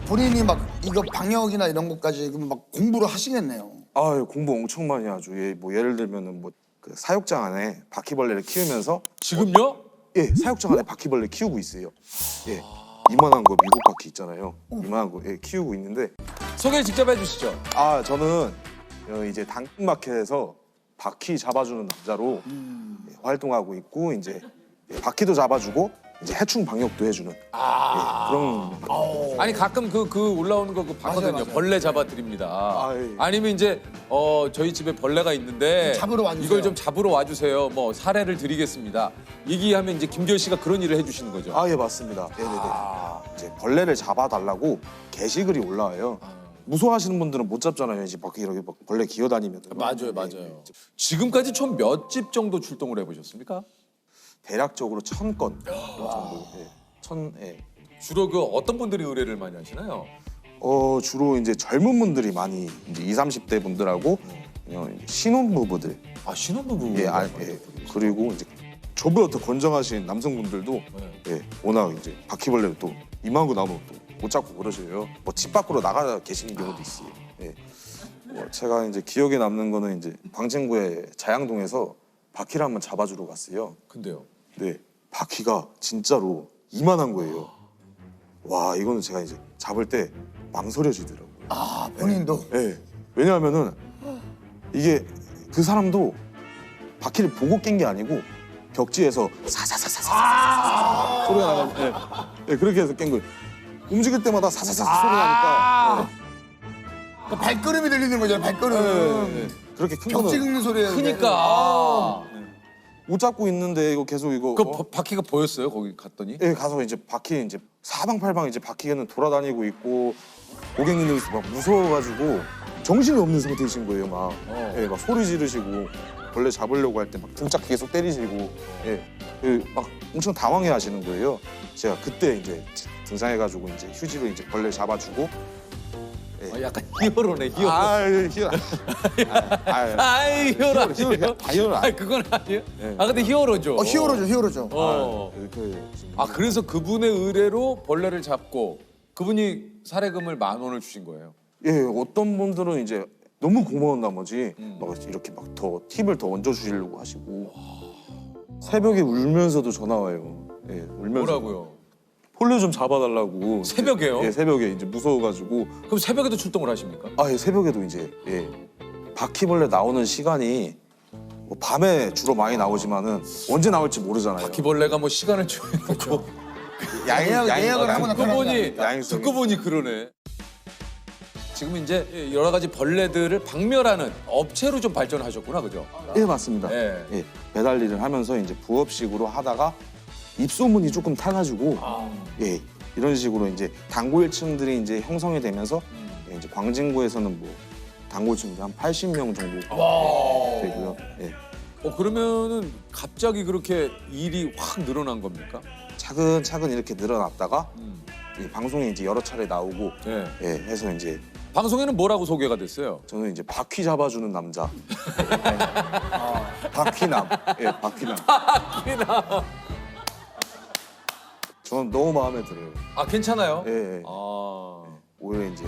본인이 막 이거 방역이나 이런 것까지 그럼 막 공부를 하시겠네요. 아, 공부 엄청 많이 하죠. 예, 뭐 예를 들면은 뭐 그 사육장 안에 바퀴벌레를 키우면서 지금요? 예, 사육장 안에 바퀴벌레 키우고 있어요. 예, 이만한 거 미국 바퀴 있잖아요. 이만한 거 예, 키우고 있는데 소개 직접 해주시죠. 아 저는 이제 당근마켓에서 바퀴 잡아주는 남자로 예, 활동하고 있고 이제 예, 바퀴도 잡아주고 이제 해충 방역도 해주는 예, 그런 아니 가끔 그 올라오는 거 그 봤거든요. 맞아요. 벌레 잡아드립니다. 아, 예. 아니면 이제 저희 집에 벌레가 있는데 잡으러 와주세요. 이걸 좀 잡으러 와주세요. 뭐 사례를 드리겠습니다. 얘기하면 이제 김기현 씨가 그런 일을 해주시는 거죠. 아 예 맞습니다. 네네네. 이제 벌레를 잡아달라고 게시글이 올라와요. 무서워하시는 분들은 못 잡잖아요. 이제 밖에 이렇게 막 벌레 기어다니면. 맞아요, 맞아요. 지금까지 총 몇 집 정도 출동을 해보셨습니까? 대략적으로 1000건 정도. 예. 1000. 예. 주로 그 어떤 분들이 의뢰를 많이 하시나요? 주로 이제 젊은 분들이 많이 이제 20, 30대 분들하고 이제 신혼부부들. 아 신혼부부. 예, 예. 그리고 이제 저보다 더 건장하신 남성분들도 예, 워낙 이제 바퀴벌레를 또 이만한 거 나오면 또 못 잡고 그러셔요. 뭐 집 밖으로 나가 계시는 경우도 있어요. 예. 제가 이제 기억에 남는 거는 이제 광진구의 자양동에서 바퀴를 한번 잡아주러 갔어요. 근데요. 네, 바퀴가 진짜로 이만한 거예요. 와, 이거는 제가 이제 잡을 때 망설여지더라고요. 아 본인도. 네, 왜냐하면은 이게 그 사람도 바퀴를 보고 깬 게 아니고 벽지에서 사사사사사 소리가 나가지고 네. 네, 그렇게 해서 깬 거예요. 움직일 때마다 사사사 소리가 나니까 그 발걸음이 들리는 거잖아요. 발걸음. 네. 그렇게 큰 벽지 거는 긁는 소리예요. 그니까. 못 잡고 있는데 이거 계속 이거 그 바퀴가 보였어요? 거기 갔더니? 예, 가서 이제 바퀴 이제 사방팔방 이제 바퀴는 돌아다니고 있고 고객님들이 막 무서워가지고 정신이 없는 상태이신 거예요, 막. 예, 막 소리 지르시고 벌레 잡으려고 할 때 막 등짝 계속 때리시고 예, 막 엄청 당황해하시는 거예요. 제가 그때 이제 등장해가지고 이제 휴지로 이제 벌레 잡아주고. 약간 히어로네 히어로. 히어로. 히어로 히어로. 히어로. 아니 그건 아니에요. 네. 아 근데 히어로죠. 히어로죠, 히어로죠. 이렇게 아 그래서 그분의 의뢰로 벌레를 잡고 그분이 사례금을 10,000원을 주신 거예요. 예, 어떤 분들은 이제 너무 고마운 나머지 막 이렇게 막 더 팁을 더 얹어주시려고 하시고 새벽에 울면서도 전화 와요. 예, 울면서 뭐라고요? 폴레 좀 잡아달라고. 새벽에요? 예, 새벽에 이제 무서워가지고. 그럼 새벽에도 출동을 하십니까? 아, 예, 새벽에도 이제 예, 바퀴벌레 나오는 시간이 뭐 밤에 주로 많이 나오지만은 언제 나올지 모르잖아요. 바퀴벌레가 뭐 시간을 정해놓고 예약을 하고 듣고 보니 야행성이. 듣고 보니 그러네. 지금 이제 여러 가지 벌레들을 박멸하는 업체로 좀 발전하셨구나, 그죠? 예, 맞습니다. 예. 예, 배달 일을 하면서 이제 부업식으로 하다가 입소문이 조금 타가지고 예, 이런 식으로 이제 단골층들이 이제 형성이 되면서 예, 이제 광진구에서는 뭐 단골층이 한 80명 정도 되고요. 예. 그러면은 갑자기 그렇게 일이 확 늘어난 겁니까? 차근차근 이렇게 늘어났다가 이 방송에 이제 여러 차례 나오고 예. 예, 해서 이제 방송에는 뭐라고 소개가 됐어요? 저는 이제 바퀴 잡아주는 남자. 바퀴남. 예, 바퀴남. 저는 너무 마음에 들어요. 아 괜찮아요? 예, 예. 아. 오히려 이제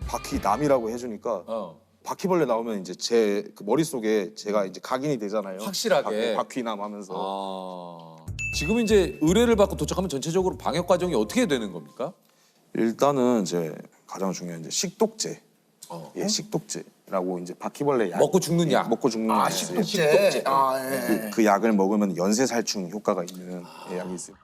바퀴남이라고 해주니까 어. 바퀴벌레 나오면 이제 제 그 머릿속에 제가 이제 각인이 되잖아요. 확실하게. 바퀴남 하면서. 아. 지금 이제 의뢰를 받고 도착하면 전체적으로 방역 과정이 어떻게 되는 겁니까? 일단은 이제 가장 중요한 이제 식독제. 예, 식독제라고 이제 바퀴벌레 약. 먹고 죽는 예, 약. 먹고 죽는 약. 식독제. 아, 예. 그 약을 먹으면 연쇄살충 효과가 있는 예, 약이 있어요.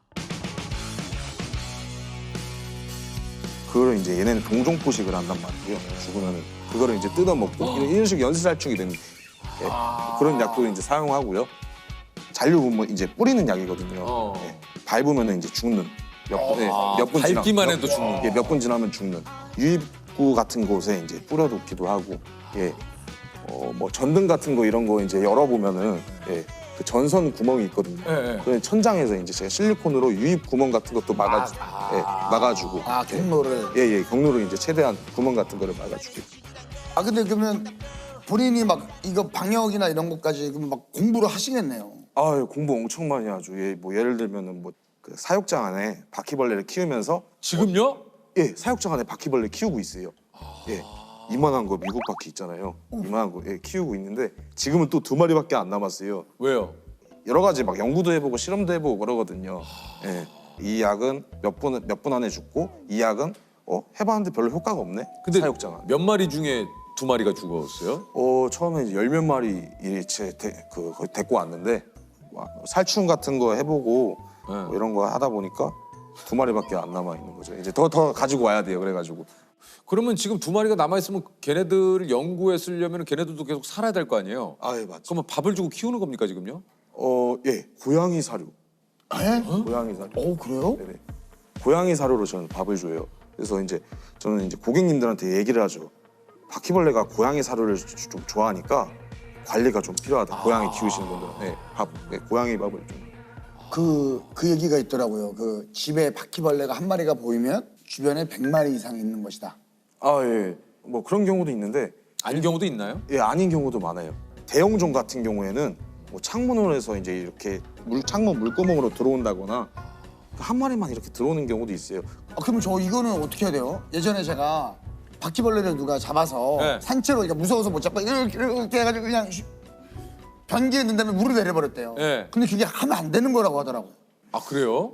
그거를 이제 얘네는 동종포식을 한단 말이에요. 죽으면은 그거를 이제 뜯어먹고 이런 식으로 연쇄살충이 되는 예, 그런 약도 이제 사용하고요. 잔류분뭐 이제 뿌리는 약이거든요. 예, 밟으면은 이제 죽는. 몇분 밟기만 해도 죽는. 예, 몇 분 지나면 죽는. 유입구 같은 곳에 이제 뿌려놓기도 하고, 예, 뭐 전등 같은 거 이런 거 이제 열어보면은 예, 그 전선 구멍이 있거든요. 예, 예. 그 천장에서 이제 제가 실리콘으로 유입 구멍 같은 것도 막아주고. 아, 경로를. 예, 경로로 이제 최대한 구멍 같은 거를 막아주고. 아 근데 그러면 본인이 막 이거 방역이나 이런 것까지 그럼 막 공부를 하시겠네요. 아, 예, 공부 엄청 많이 하죠. 예, 뭐 예를 들면은 뭐 그 사육장 안에 바퀴벌레를 키우면서 지금요? 예, 사육장 안에 바퀴벌레 키우고 있어요. 예, 이만한 거 미국 바퀴 있잖아요. 이만한 거 예, 키우고 있는데 지금은 또 2마리밖에 안 남았어요. 왜요? 여러 가지 막 연구도 해보고 실험도 해보고 그러거든요. 예, 이 약은 몇 분 안에 죽고 이 약은 해봤는데 별로 효과가 없네. 근데 사육장 안에. 몇 마리 중에 2마리가 죽었어요? 처음에 이제 10몇 마리 거의 데리고 왔는데 살충 같은 거 해보고 네. 뭐 이런 거 하다 보니까 2마리밖에 안 남아 있는 거죠. 이제 더 가지고 와야 돼요. 그래가지고 그러면 지금 2마리가 남아 있으면 걔네들을 연구에 쓰려면 걔네들도 계속 살아야 될 거 아니에요? 예 맞죠. 그러면 밥을 주고 키우는 겁니까 지금요? 예 고양이 사료. 에? 고양이 사료. 그래요? 네네. 고양이 사료로 저는 밥을 줘요. 그래서 이제 저는 이제 고객님들한테 얘기를 하죠. 바퀴벌레가 고양이 사료를 좀 좋아하니까 관리가 좀 필요하다. 고양이 키우시는 분들은 고양이 밥을 좀. 그 얘기가 있더라고요. 그 집에 바퀴벌레가 한 마리가 보이면 주변에 100마리 이상 있는 것이다. 예. 뭐 그런 경우도 있는데 아닌 경우도 있나요? 예 아닌 경우도 많아요. 대형종 같은 경우에는 뭐 창문으로 해서 이제 이렇게 창문 물구멍으로 들어온다거나 한 마리만 이렇게 들어오는 경우도 있어요. 그러면 저 이거는 어떻게 해야 돼요? 예전에 제가 바퀴벌레를 누가 잡아서 네. 산채로 그러니까 무서워서 못 잡고 이렇게 해가지고 그냥 변기에 넣은 다음에 물을 내려버렸대요. 네. 근데 그게 하면 안 되는 거라고 하더라고요. 아 그래요?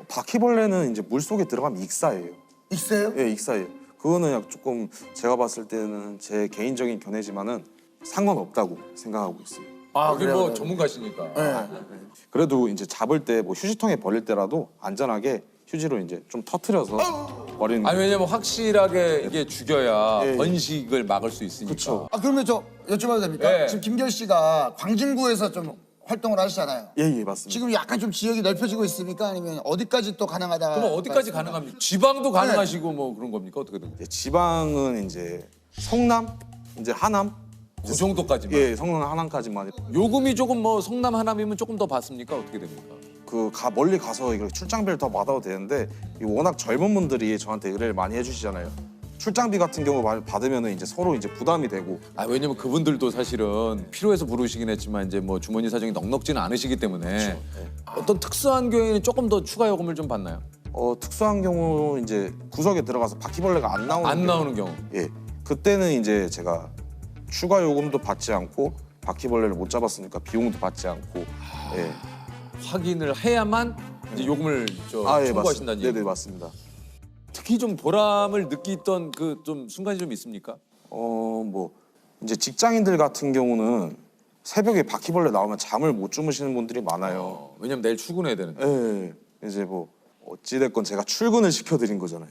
바퀴벌레는 이제 물 속에 들어가면 익사예요. 있어요? 예, 익사예요. 그거는 약 조금 제가 봤을 때는 제 개인적인 견해지만은 상관없다고 생각하고 있어요. 여기 그래요, 뭐 그래요. 전문가시니까. 네. 그래도 이제 잡을 때 뭐 휴지통에 버릴 때라도 안전하게 휴지로 이제 좀 터트려서 버리는 아니 게. 왜냐면 확실하게 이게 죽여야 예, 예. 번식을 막을 수 있으니까. 그쵸. 그러면 저 여쭤봐도 됩니까? 네. 지금 김결 씨가 광진구에서 좀 활동을 하시잖아요. 예, 맞습니다. 지금 약간 좀 지역이 넓혀지고 있습니까? 아니면 어디까지 또 가능하다? 그럼 어디까지 가능합니까? 지방도 가능하시고 뭐 그런 겁니까? 어떻게 된 거예요? 지방은 이제 성남, 이제 하남, 그 정도까지만. 예, 성남 하남까지만. 요금이 조금 뭐 성남 하남이면 조금 더 받습니까? 어떻게 됩니까? 멀리 가서 이거 출장비를 더 받아도 되는데 워낙 젊은 분들이 저한테 의뢰를 많이 해주시잖아요. 출장비 같은 경우 많이 받으면 이제 서로 이제 부담이 되고. 왜냐면 그분들도 사실은 필요해서 부르시긴 했지만 이제 뭐 주머니 사정이 넉넉지는 않으시기 때문에 어떤 특수한 경우에는 조금 더 추가 요금을 좀 받나요? 특수한 경우 이제 구석에 들어가서 바퀴벌레가 안 나오는 안 경우. 나오는 경우. 예, 그때는 이제 제가 추가 요금도 받지 않고 바퀴벌레를 못 잡았으니까 비용도 받지 않고. 예. 확인을 해야만 이제 요금을 예, 청구하신다는 얘기. 네네 맞습니다. 특히 좀 보람을 느끼던 그 좀 순간이 좀 있습니까? 뭐 이제 직장인들 같은 경우는 새벽에 바퀴벌레 나오면 잠을 못 주무시는 분들이 많아요. 왜냐면 내일 출근해야 되는데. 예, 이제 뭐 어찌됐건 제가 출근을 시켜드린 거잖아요.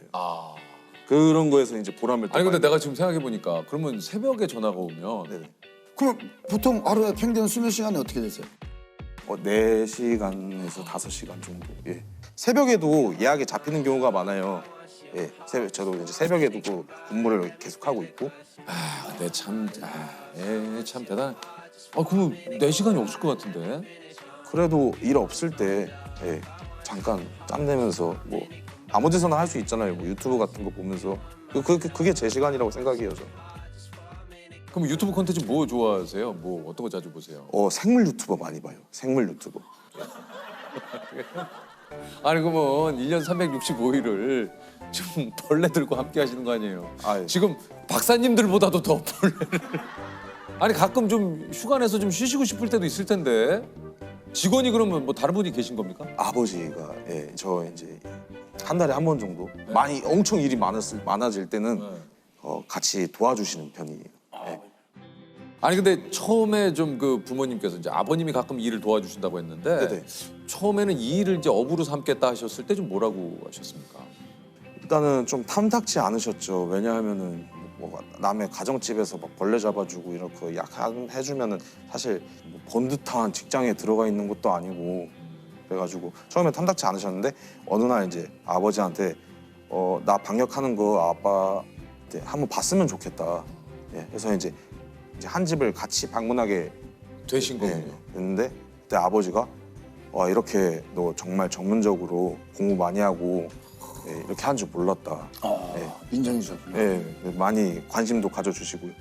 그런 거에서 이제 보람을. 또 아니 근데 많이- 내가 지금 생각해 보니까 그러면 새벽에 전화가 오면 네네. 그럼 보통 하루에 평균 수면 시간이 어떻게 되세요? 4시간에서 5시간 정도. 예. 새벽에도 예약이 잡히는 경우가 많아요. 예, 저도 이제 새벽에도 그 근무를 계속 하고 있고. 근데 참 대단. 그러면 4시간이 없을 것 같은데. 그래도 일 없을 때 예, 잠깐 짬 내면서 뭐 아무 데서나 할 수 있잖아요. 뭐 유튜브 같은 거 보면서 그게 제 시간이라고 생각해요. 저. 그럼 유튜브 콘텐츠 뭐 좋아하세요? 뭐 어떤 거 자주 보세요? 생물 유튜버 많이 봐요. 생물 유튜버. 아니 그러면 1년 365일을 좀 벌레들과 함께 하시는 거 아니에요? 예. 지금 박사님들보다도 더 벌레를. 아니 가끔 좀 휴가 내서 좀 쉬시고 싶을 때도 있을 텐데 직원이 그러면 뭐 다른 분이 계신 겁니까? 아버지가 저 이제 한 달에 한 번 정도 많이 엄청 일이 많아질 때는 같이 도와주시는 편이에요. 예. 아니 근데 처음에 좀 그 부모님께서 이제 아버님이 가끔 일을 도와주신다고 했는데 네네. 처음에는 이 일을 이제 업으로 삼겠다 하셨을 때 좀 뭐라고 하셨습니까? 일단은 좀 탐탁지 않으셨죠. 왜냐하면은 뭐 남의 가정집에서 막 벌레 잡아주고 이렇게 약 해주면은 사실 뭐 번듯한 직장에 들어가 있는 것도 아니고 그래가지고 처음에 탐탁지 않으셨는데 어느 날 이제 아버지한테 나 방역하는 거 아빠한테 한번 봤으면 좋겠다. 예, 그래서 이제 한 집을 같이 방문하게 되신 거군요. 됐는데 그때 아버지가 와 이렇게 너 정말 전문적으로 공부 많이 하고 이렇게 한 줄 몰랐다. 인정해 주셨군요. 많이 관심도 가져주시고요.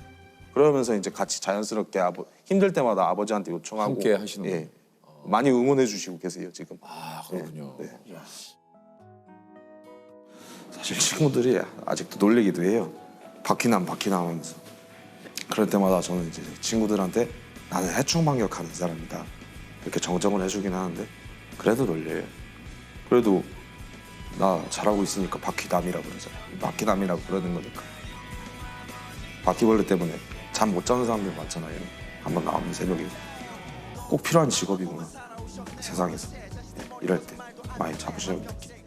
그러면서 이제 같이 자연스럽게 힘들 때마다 아버지한테 요청하고 함께 하시는 많이 응원해 주시고 계세요 지금. 그렇군요. 네. 사실 친구들이 아직도 놀리기도 해요. 바퀴남 하면서. 그럴 때마다 저는 이제 친구들한테 나는 해충 반격하는 사람이다 이렇게 정정을 해주긴 하는데 그래도 놀려요. 그래도 나 잘하고 있으니까 바퀴남이라고 그러잖아요. 바퀴남이라고 그러는 거니까. 바퀴벌레 때문에 잠 못 자는 사람들 많잖아요. 한번 나오면 새벽에. 꼭 필요한 직업이구나 세상에서. 이럴 때 많이 잡으셔야 돼요.